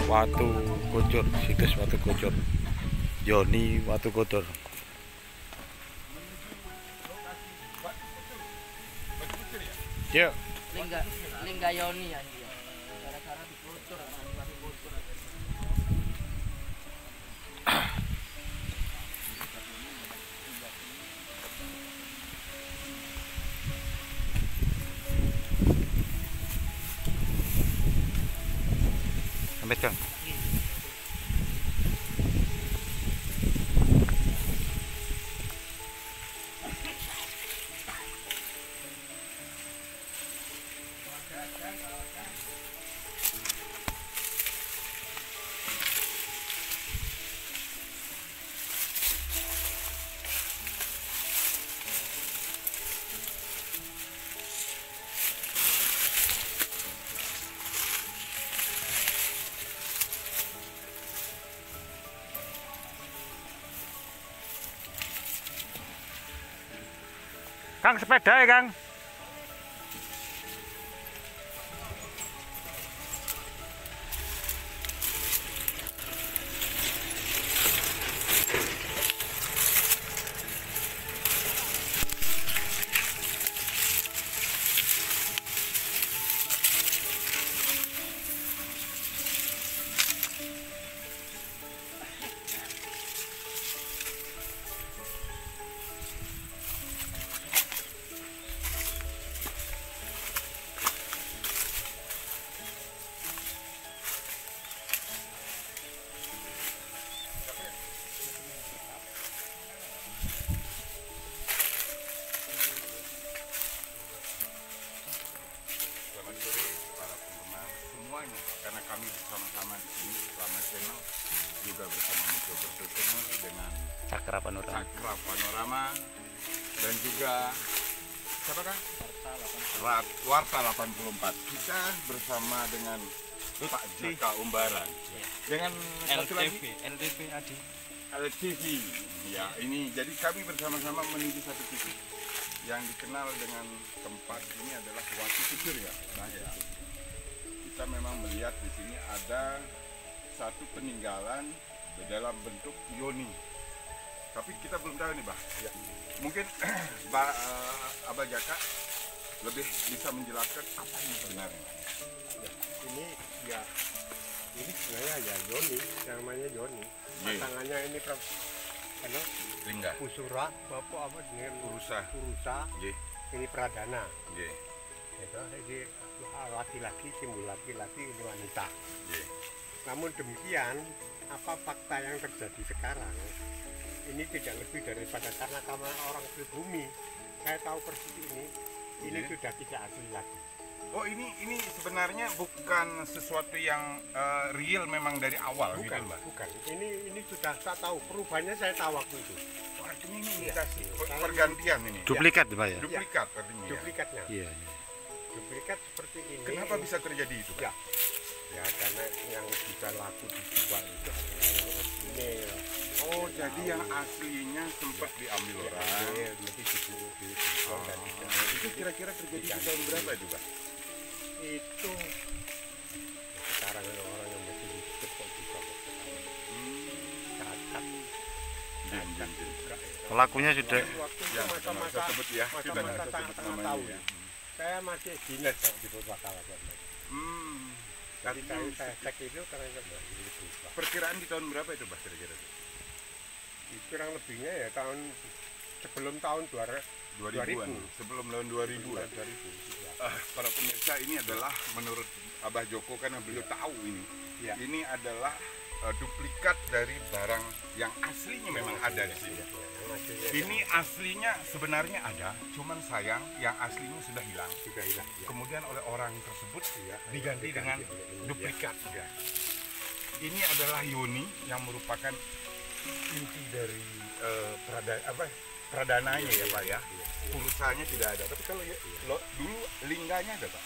Watu Kucur, situs Watu Kucur, Yoni Watu Kucur. Yuk. Lingga Yoni ya dia. Gara-gara dikucur, Watu Kucur. Sampai Kang. Kang, sepeda ya Kang? Karena kami bersama-sama di sini selama channel juga bersama mencoba bertemu dengan Cakra Panorama dan juga siapa kan? Warta 84. Kita bersama dengan Pak Jaka Umbaran dengan satu lagi LTV Adi. LTV. Ya, ini jadi kami bersama-sama menuju satu titik yang dikenal dengan tempat ini adalah Watu Kucur ya. Nah, ya. Kita memang melihat di sini ada satu peninggalan dalam bentuk yoni. Tapi kita belum tahu nih, Bah. Ya. Mungkin Abah Jaka lebih bisa menjelaskan apa ini sebenarnya. Ya, ini sebenarnya ya yoni, yang namanya yoni. Pasangannya ini Lingga. Pusura, bapak apa dengan Purusa. Ini Pradana. Ye. Itu jadi laki-laki, simbol laki-laki, ini wanita. Ye. Namun demikian, apa fakta yang terjadi sekarang ini tidak lebih daripada karena orang pribumi. Saya tahu persis ini sudah tidak asli lagi. Oh, ini sebenarnya bukan sesuatu yang real memang dari awal, Bukan, gitu, Mbak. bukan. Ini sudah saya tahu, perubahannya saya tahu waktu itu. Wah, ini imitasi pergantian ini. duplikat Pak ya? Duplikat artinya. Ya. Duplikatnya. Iya. Duplikat seperti ini. Kenapa bisa terjadi itu, Pak? Ya karena yang bisa laku dijual itu adalah yang original. Oh, jadi yang aslinya sempat diambil orang. Lebih dijual dan Itu kira-kira terjadi di tahun berapa itu, Pak? itu sekarang ada orang yang masih hidup kok bisa cacat. Pelakunya sudah Waktu itu Ya, masa-masa sebut ya. Kita nggak masa-masa usah sebut tengah-tengah namanya tahun. ya. Saya masih dinas kalau di Purwakarta. Jadi saya cek itu karena Perkiraan di tahun berapa itu, Pak, kira-kira? kurang lebihnya ya tahun sebelum tahun 2000-an. Sebelum tahun 2000 ya. 2000. Para pemirsa, ini adalah menurut Abah Joko karena beliau tahu ini. Ya. Ini adalah duplikat dari barang yang aslinya memang ada di sini. Ini aslinya sebenarnya ada, cuman sayang yang aslinya sudah hilang. Sudah hilang. Ya. Kemudian oleh orang tersebut diganti diganti dengan oleh ini, duplikat. ya. Ini adalah yoni yang merupakan inti dari pradananya ya, Pak ya. Pulsanya tidak ada. Tapi kalau dulu lingganya ada, Pak.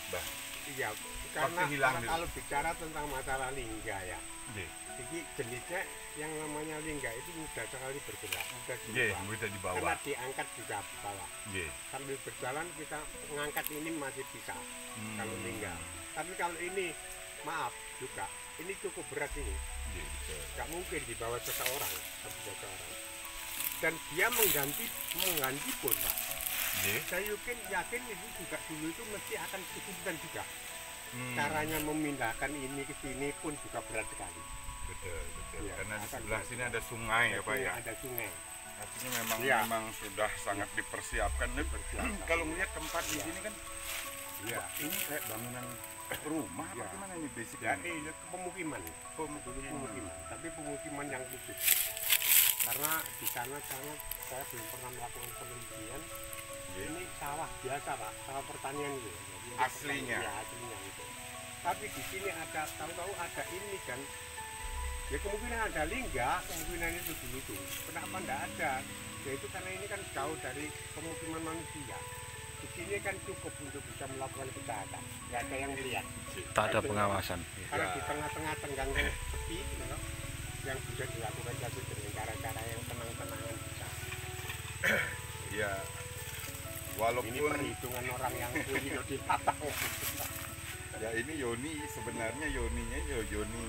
Bah. Iya, karena hilang kalau bicara tentang masalah lingga ya, Ye. jadi jenisnya yang namanya lingga itu mudah sekali bergerak, mudah Ye, dibawa. bisa dibawa. Karena diangkat juga bawah. Ye. Sambil berjalan kita mengangkat ini masih bisa kalau lingga. Tapi kalau ini maaf juga, ini cukup berat ini. Iya, betul. Nggak mungkin dibawa seseorang, satu seseorang. Dan dia mengganti pun, Pak. Iya. Saya yakin itu juga dulu itu mesti akan kesulitan juga. Hmm, Caranya memindahkan ini ke sini pun juga berat sekali. betul, betul. Iya, Karena di akan sebelah berat. sini ada sungai ya Pak ya. Ada sungai. Artinya memang Iya. memang sudah sangat dipersiapkan. Dan Dipersiapkan. kalau melihat tempat di Iya. sini kan, Iya. wah, ini kayak bangunan rumah apa Iya. gimana ini basic? Ya, ini pemukiman. Pemukiman. Tapi pemukiman yang khusus. Karena di sana saya belum pernah melakukan penelitian. Iya. Ini sawah biasa, Pak, sawah pertanian gitu. Jadi Aslinya? Ya, aslinya itu. Tapi di sini ada, tahu-tahu ada ini kan. Ya kemungkinan ada lingga, kemungkinan itu dulu itu. Kenapa enggak ada? Ya itu karena ini kan jauh dari pemukiman manusia. Di sini kan cukup untuk bisa melakukan kejahatan. Nggak ada yang melihat. Tak ada pengawasan. Karena Ya. di tengah-tengah tenggang yang sepi, gitu loh, yang bisa dilakukan satu dengan cara-cara yang tenang-tenangan bisa. Ya, Ini walaupun perhitungan orang yang hidup di lapangan. ya ini Yoni sebenarnya Yoninya Yoni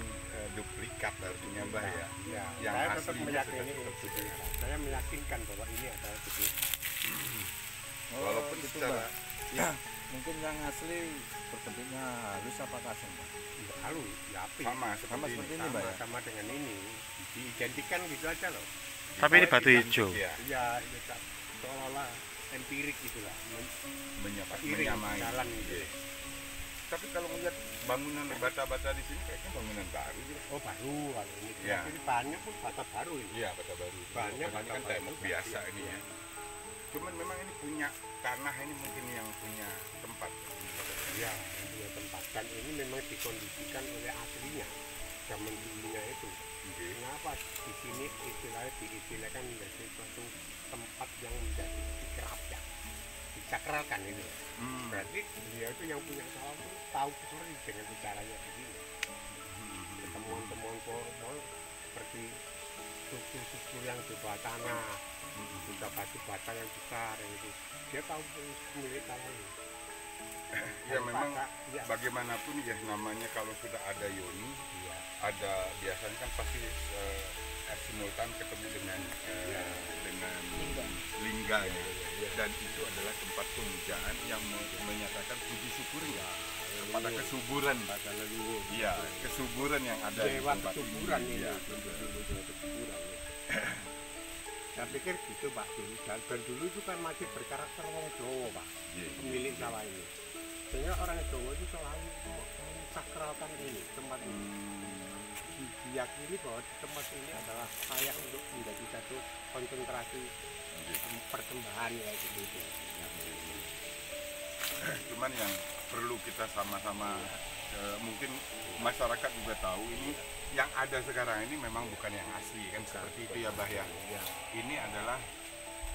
duplikat artinya Mbah ya. Ya, Yang saya tetap aslinya meyakini sudah ini. tetap Saya meyakinkan bahwa ini adalah seperti Walaupun gitu, secara Mbak. ya Mungun yang asli berbentuknya halus apa kasar, Mbak? halu, ya api. sama Sama seperti seperti ini. ini, Mbak ya? Sama dengan ini. Diidentikan gitu aja loh. Tapi ini batu hijau. Ya, Ya, seolah-olah empirik gitulah. Iring menyamai. jalan gitu. Iya. Tapi kalau melihat bangunan bata-bata di sini kayaknya bangunan baru gitu. Oh baru kalau ini. Ya. Jadi bahannya pun bata baru ini. Iya, bata baru. Bahannya Karena ini bata kan baru tembok juga. biasa Iya, ini iya. ya. Cuman memang ini punya tanah ini mungkin yang punya tempat. Ya, punya tempat. Dan ini memang dikondisikan oleh aslinya. Zaman dulunya itu. Oke. Kenapa di sini istilahnya diistilahkan menjadi suatu tempat yang menjadi dikerapkan, disakralkan itu. Hmm. Berarti beliau itu yang punya sawah itu tahu persis dengan bicaranya begini. Temuan-temuan pohon seperti struktur-struktur yang di bawah tanah, juga batu bata yang besar yang itu. Dia tahu pemilik sawah ini. Ya memang Ya, bagaimanapun ya namanya kalau sudah ada Yoni, iya. ada biasanya kan pasti simultan ketemu dengan dengan lingga ya. Dan itu adalah tempat pemujaan yang menyatakan puji syukur ya kepada kesuburan, Pada leluhur. iya kesuburan yang ada di Dewa tempat kesuburan ini. ini. Iya. Dewa kesuburan ya. Saya pikir gitu Pak dulu. Dan dulu itu kan masih berkarakter orang Jawa Pak, Iya. pemilik sawah ini. Sehingga orang Jawa itu selalu mensakralkan ini tempat ini. Diyakini bahwa tempat ini adalah layak untuk menjadi satu konsentrasi persembahan kayak gitu. Cuman yang perlu kita sama-sama mungkin masyarakat juga tahu ini yang ada sekarang ini memang bukan yang asli kan seperti itu ya Bah ya. Ini adalah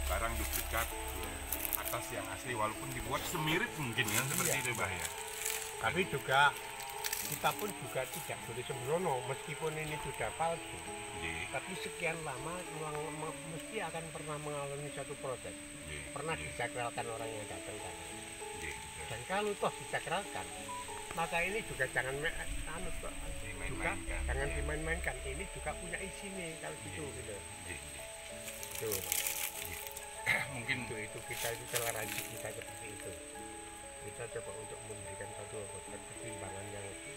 barang duplikat atas yang asli walaupun dibuat semirip mungkin kan seperti itu Bah ya. Tapi juga kita pun juga tidak boleh sembrono meskipun ini sudah palsu. Tapi sekian lama mesti akan pernah mengalami satu proses. Pernah disakralkan orang yang datang kan. Dan kalau toh disakralkan, maka ini juga jangan juga jangan dimain-mainkan. Ini juga punya isi nih kalau gitu gitu. Tuh, Mungkin itu kita itu toleransi kita seperti itu. Kita coba untuk memberikan satu pertimbangan yang lebih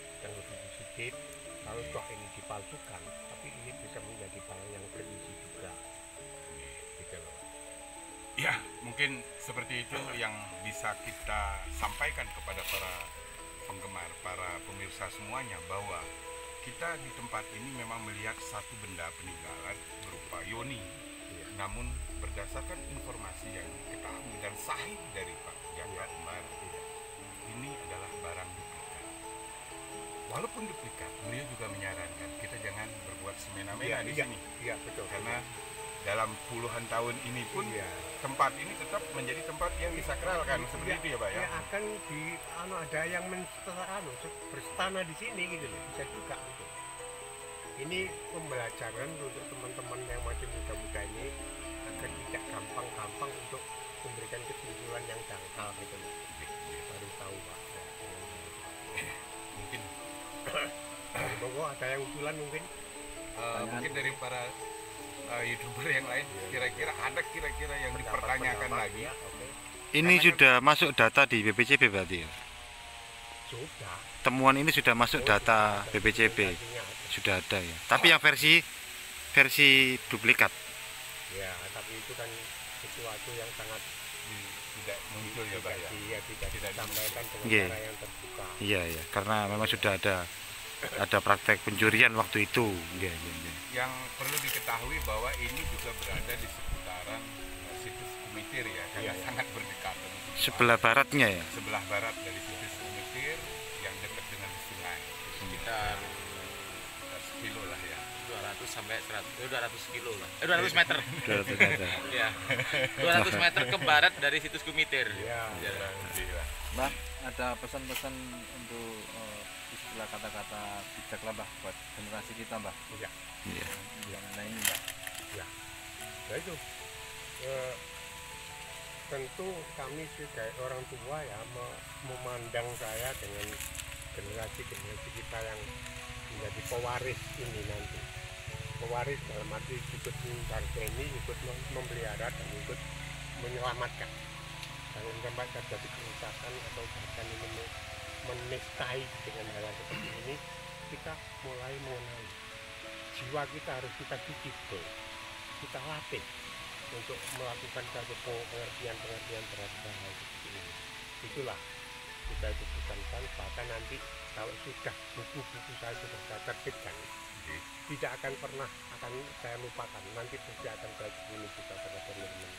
sedikit. Kalau toh ini dipalsukan, tapi ini bisa menjadi barang yang berisi juga. Gitu loh. ya mungkin seperti itu yang bisa kita sampaikan kepada para penggemar, para pemirsa semuanya bahwa kita di tempat ini memang melihat satu benda peninggalan berupa Yoni. Namun berdasarkan informasi yang ketahui dan sahih dari Pak Jaka Umar, ini adalah barang duplikat. Walaupun duplikat, beliau juga menyarankan kita jangan berbuat semena-mena di sini. Iya betul. Karena dalam puluhan tahun ini pun Iya. tempat ini tetap menjadi tempat yang disakralkan seperti itu ya Pak ya. Ya akan di ada yang berstana di sini gitu loh, bisa juga gitu. Ini pembelajaran untuk teman-teman yang masih muda-muda ini agar tidak gampang-gampang untuk memberikan kesimpulan yang dangkal gitu loh. Baru tahu Pak. Mungkin Monggo ada yang usulan mungkin. Mungkin dari para YouTuber yang lain, kira-kira ada yang dipertanyakan lagi. Oke. Ini sudah masuk data di BPCB berarti ya? Sudah. Temuan ini sudah masuk data BPCB, sudah ada ya. Tapi yang versi duplikat. Ya, tapi itu kan sesuatu yang sangat Tidak muncul ya Pak ya. Iya, tidak disampaikan dengan Iya. cara yang terbuka. Iya ya, karena memang sudah ada praktek pencurian waktu itu. Iya, iya, iya. Yang perlu diketahui bahwa ini juga berada di seputaran situs Kumitir ya, karena Iya. sangat berdekatan. Sebelah baratnya ya. Sebelah barat dari situs Kumitir yang dekat dengan sungai, sekitar sekilo lah ya. 200 sampai 200 kilo lah. 200 meter. 200 meter. Ya. 200 meter ke barat dari situs Kumitir. Iya. Ya, lebih lah. Mbah, ada pesan-pesan untuk istilah kata-kata bijak lah Mbah buat generasi kita Mbah. Iya. Iya. Yang lain Mbah. Nah itu tentu kami sebagai orang tua ya memandang saya dengan generasi kita yang menjadi pewaris ini nanti. Pewaris dalam arti ikut mendarteni, ikut memelihara dan ikut menyelamatkan. Jangan sampai terjadi kerusakan atau bahkan ini menistai dengan hal seperti ini. Kita mulai mengenali jiwa kita harus kita didik, kita latih untuk melakukan satu pengertian terhadap hal seperti ini. Itulah kita itu bukan bahkan nanti kalau sudah buku-buku saya sudah saya terbitkan, tidak akan pernah akan saya lupakan. Nanti pasti akan saya ini juga pada teman-teman.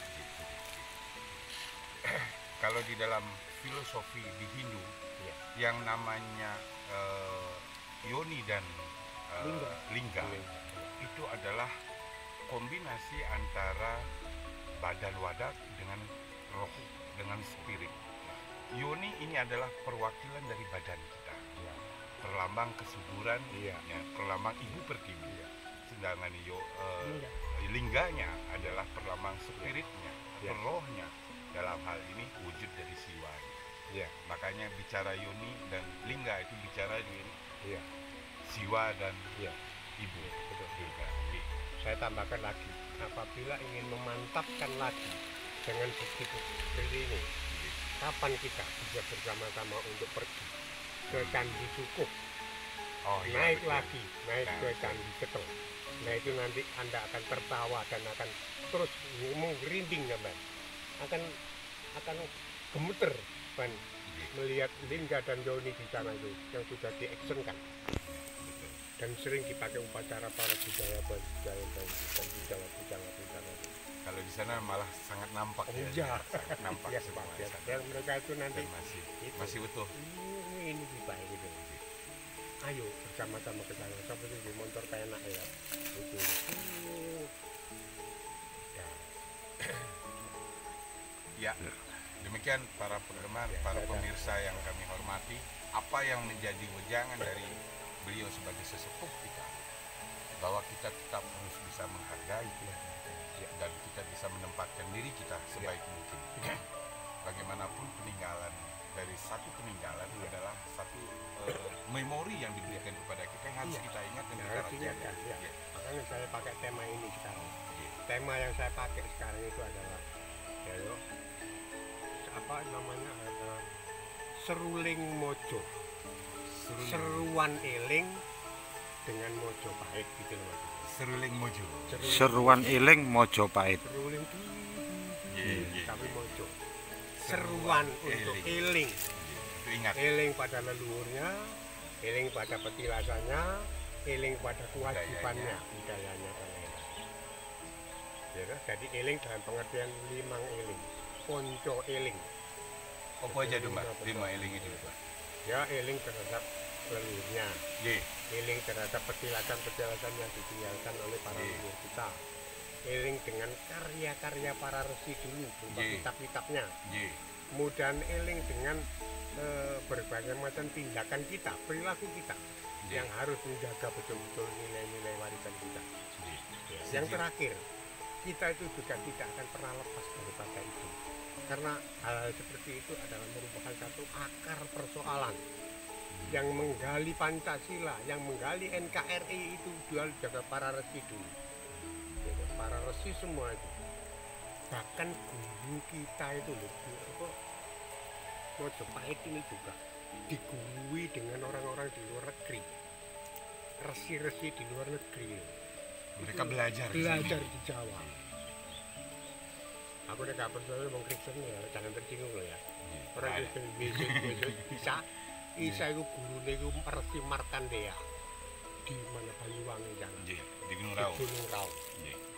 Kalau di dalam filosofi di Hindu Ya. yang namanya Yoni dan Lingga itu adalah kombinasi antara badan wadak dengan roh, dengan spirit. Yoni ini adalah perwakilan dari badan kita, Ya. perlambang kesuburan, Iya. ya, perlambang ibu pertiwi. Iya. Sedangkan Lingga. lingganya adalah perlambang spiritnya, Ya. rohnya. Dalam hal ini wujud dari siwa. Ya. Makanya bicara Yoni dan Lingga itu bicara di Iya. siwa dan Iya. ibu. Betul. Juga. Saya tambahkan lagi, apabila ingin memantapkan lagi dengan bukti seperti ini, kapan kita bisa bersama-sama untuk pergi ke Candi Sukup, Oh iya, naik betul. lagi, naik Nah, ke Candi Ketel. Nah itu nanti Anda akan tertawa dan akan terus merinding sampai akan gemeter kan melihat Lingga dan Yoni di sana itu yang sudah diactionkan dan sering dipakai upacara para budaya dan bujang-bujang di sana. Kalau di sana malah sangat nampak Iya. ya. Sangat nampak Ya, semua. ya. Dan mereka itu nanti Dan itu. masih utuh. ini lebih baik gitu. Ayo bersama-sama ke sana. Seperti di motor kayak enak ya. Itu. Ya. Ya. Demikian para penggemar, para pemirsa yang kami hormati, apa yang menjadi wejangan dari beliau sebagai sesepuh kita, bahwa kita tetap harus bisa menghargai dan kita bisa menempatkan diri kita sebaik mungkin. Bagaimanapun peninggalan dari satu peninggalan adalah satu memori yang diberikan kepada kita yang harus kita ingat dan kita Harus ingat kan, rajakan. ya. Makanya saya pakai tema ini sekarang. Iya. Tema yang saya pakai sekarang itu adalah apa namanya seruling mojo, seruan eling dengan mojo pahit gitu loh. Seruling mojo. Seruan eling Mojopahit. Seruling Iya. tapi mojo. Seruan untuk eling, Itu ingat. eling pada leluhurnya, eling pada petilasannya, eling pada kewajibannya, budayanya dan lain-lain. Ya, jadi eling dalam pengertian limang eling, ponco eling. Apa aja tuh Mbak? 5 eling itu. Ya eling terhadap leluhurnya, Ye. eling terhadap petilasan-petilasan yang ditinggalkan oleh para leluhur kita, eling dengan karya-karya para resi dulu berupa Ye. kitab-kitabnya, Ye. kemudian eling dengan berbagai macam tindakan kita, perilaku kita Ye. yang harus menjaga betul-betul nilai-nilai warisan kita. Ye. Yang terakhir, kita itu juga tidak akan pernah lepas daripada itu, karena hal seperti itu adalah merupakan satu akar persoalan yang menggali Pancasila, yang menggali NKRI itu jual jaga para resi dulu. Jadi, para resi semua itu. Bahkan guru kita itu loh, apa Mojopahit ini juga digurui dengan orang-orang di luar negeri, resi-resi di luar negeri. Mereka belajar di Jawa. Aku udah gak percaya ngomong Kristen ya, jangan tersinggung loh ya. Orang Kristen Yesus Isa itu gurune itu Resi Markandeya di mana Banyuwangi kan? di Gunung Raung. Gunung Raung.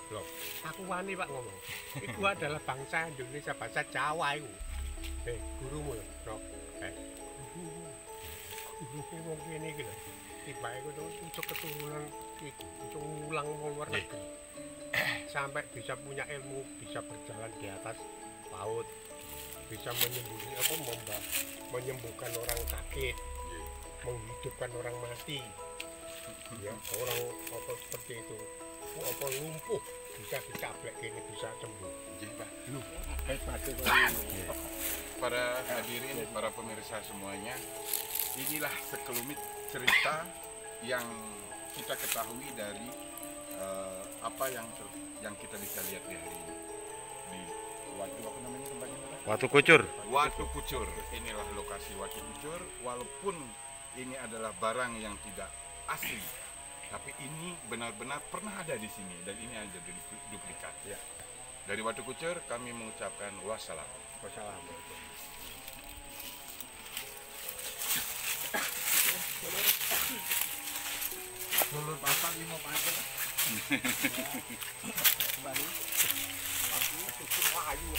Loh, aku wani Pak ngomong. Itu adalah bangsa Indonesia, bahasa Jawa itu. Gurumu loh, gurumu wong kene iki lho. Tiba iku untuk keturunan iku, untuk ngulang wong luar negeri. Sampai bisa punya ilmu, bisa berjalan di atas laut, bisa menyembuhkan orang sakit, menghidupkan orang mati, ya orang apa seperti itu, apa lumpuh bisa dicaplek ini bisa sembuh. Para hadirin, para pemirsa semuanya, inilah sekelumit cerita yang kita ketahui dari apa yang kita bisa lihat di hari ini di apa namanya tempatnya? Watu Kucur. Watu Kucur. Inilah lokasi Watu Kucur. Walaupun ini adalah barang yang tidak asli, tapi ini benar-benar pernah ada di sini dan ini ada duplikat. Ya. Dari Watu Kucur kami mengucapkan wassalam. Wassalam. Dulur papat 5 pancen. Baru. Aku itu ayu.